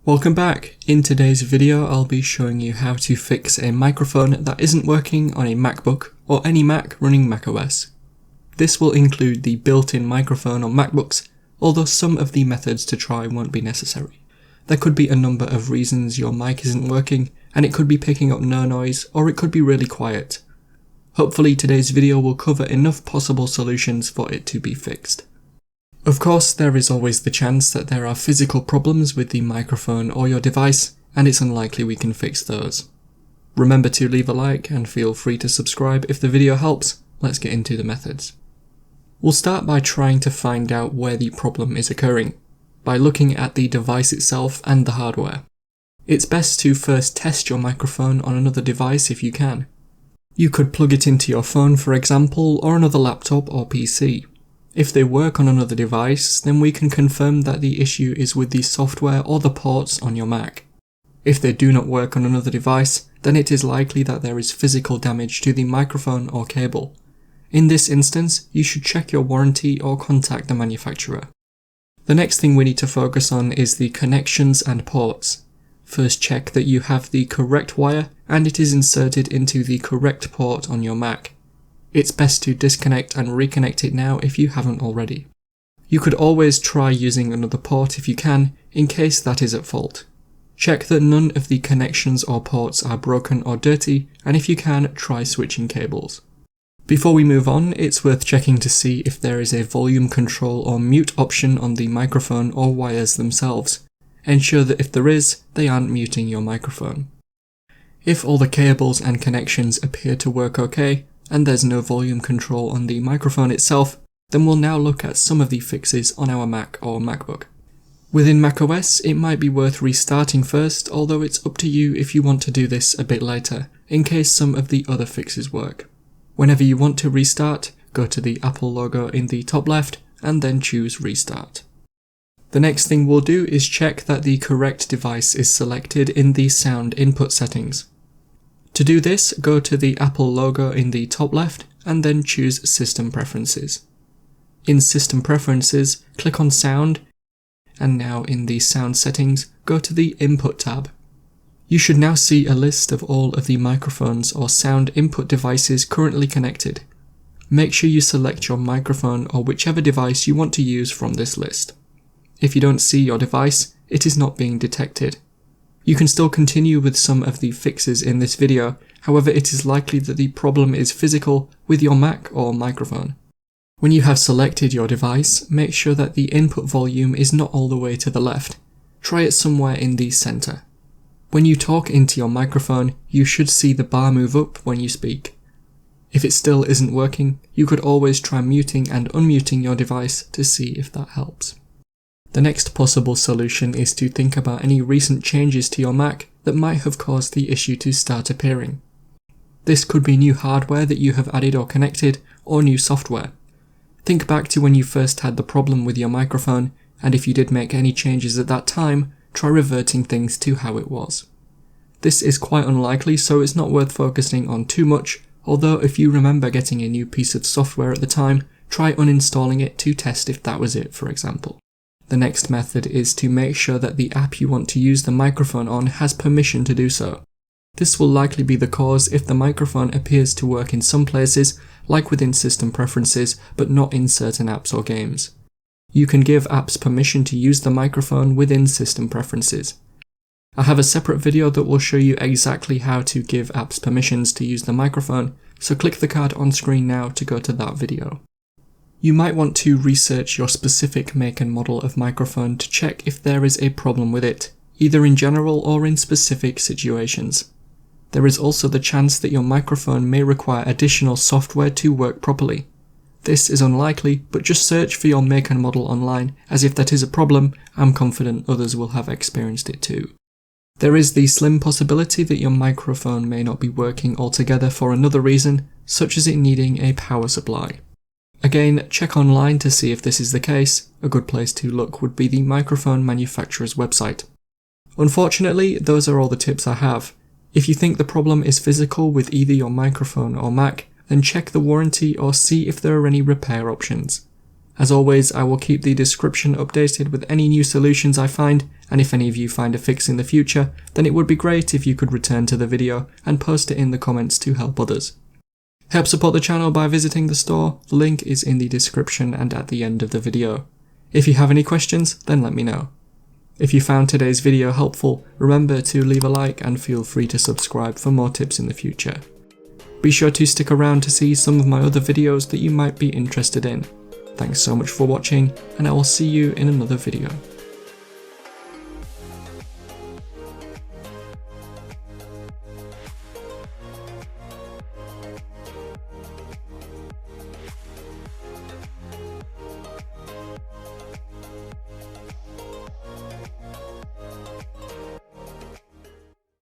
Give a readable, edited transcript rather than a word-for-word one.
Welcome back. In today's video I'll be showing you how to fix a microphone that isn't working on a MacBook or any Mac running macOS. This will include the built-in microphone on MacBooks, although some of the methods to try won't be necessary. There could be a number of reasons your mic isn't working, and it could be picking up no noise, or it could be really quiet. Hopefully today's video will cover enough possible solutions for it to be fixed. Of course, there is always the chance that there are physical problems with the microphone or your device, and it's unlikely we can fix those. Remember to leave a like and feel free to subscribe if the video helps. Let's get into the methods. We'll start by trying to find out where the problem is occurring, by looking at the device itself and the hardware. It's best to first test your microphone on another device if you can. You could plug it into your phone, for example, or another laptop or PC. If they work on another device, then we can confirm that the issue is with the software or the ports on your Mac. If they do not work on another device, then it is likely that there is physical damage to the microphone or cable. In this instance, you should check your warranty or contact the manufacturer. The next thing we need to focus on is the connections and ports. First, check that you have the correct wire and it is inserted into the correct port on your Mac. It's best to disconnect and reconnect it now if you haven't already. You could always try using another port if you can, in case that is at fault. Check that none of the connections or ports are broken or dirty, and if you can, try switching cables. Before we move on, it's worth checking to see if there is a volume control or mute option on the microphone or wires themselves. Ensure that if there is, they aren't muting your microphone. If all the cables and connections appear to work okay, and there's no volume control on the microphone itself, then we'll now look at some of the fixes on our Mac or MacBook. Within macOS, it might be worth restarting first, although it's up to you if you want to do this a bit later, in case some of the other fixes work. Whenever you want to restart, go to the Apple logo in the top left, and then choose Restart. The next thing we'll do is check that the correct device is selected in the sound input settings. To do this, go to the Apple logo in the top left and then choose System Preferences. In System Preferences, click on Sound, and now in the Sound settings, go to the Input tab. You should now see a list of all of the microphones or sound input devices currently connected. Make sure you select your microphone or whichever device you want to use from this list. If you don't see your device, it is not being detected. You can still continue with some of the fixes in this video, however it is likely that the problem is physical with your Mac or microphone. When you have selected your device, make sure that the input volume is not all the way to the left. Try it somewhere in the center. When you talk into your microphone, you should see the bar move up when you speak. If it still isn't working, you could always try muting and unmuting your device to see if that helps. The next possible solution is to think about any recent changes to your Mac that might have caused the issue to start appearing. This could be new hardware that you have added or connected, or new software. Think back to when you first had the problem with your microphone, and if you did make any changes at that time, try reverting things to how it was. This is quite unlikely, so it's not worth focusing on too much, although if you remember getting a new piece of software at the time, try uninstalling it to test if that was it, for example. The next method is to make sure that the app you want to use the microphone on has permission to do so. This will likely be the cause if the microphone appears to work in some places, like within System Preferences, but not in certain apps or games. You can give apps permission to use the microphone within System Preferences. I have a separate video that will show you exactly how to give apps permissions to use the microphone, so click the card on screen now to go to that video. You might want to research your specific make and model of microphone to check if there is a problem with it, either in general or in specific situations. There is also the chance that your microphone may require additional software to work properly. This is unlikely, but just search for your make and model online, as if that is a problem, I'm confident others will have experienced it too. There is the slim possibility that your microphone may not be working altogether for another reason, such as it needing a power supply. Again, check online to see if this is the case. A good place to look would be the microphone manufacturer's website. Unfortunately, those are all the tips I have. If you think the problem is physical with either your microphone or Mac, then check the warranty or see if there are any repair options. As always, I will keep the description updated with any new solutions I find, and if any of you find a fix in the future, then it would be great if you could return to the video and post it in the comments to help others. Help support the channel by visiting the store, the link is in the description and at the end of the video. If you have any questions, then let me know. If you found today's video helpful, remember to leave a like and feel free to subscribe for more tips in the future. Be sure to stick around to see some of my other videos that you might be interested in. Thanks so much for watching, and I will see you in another video.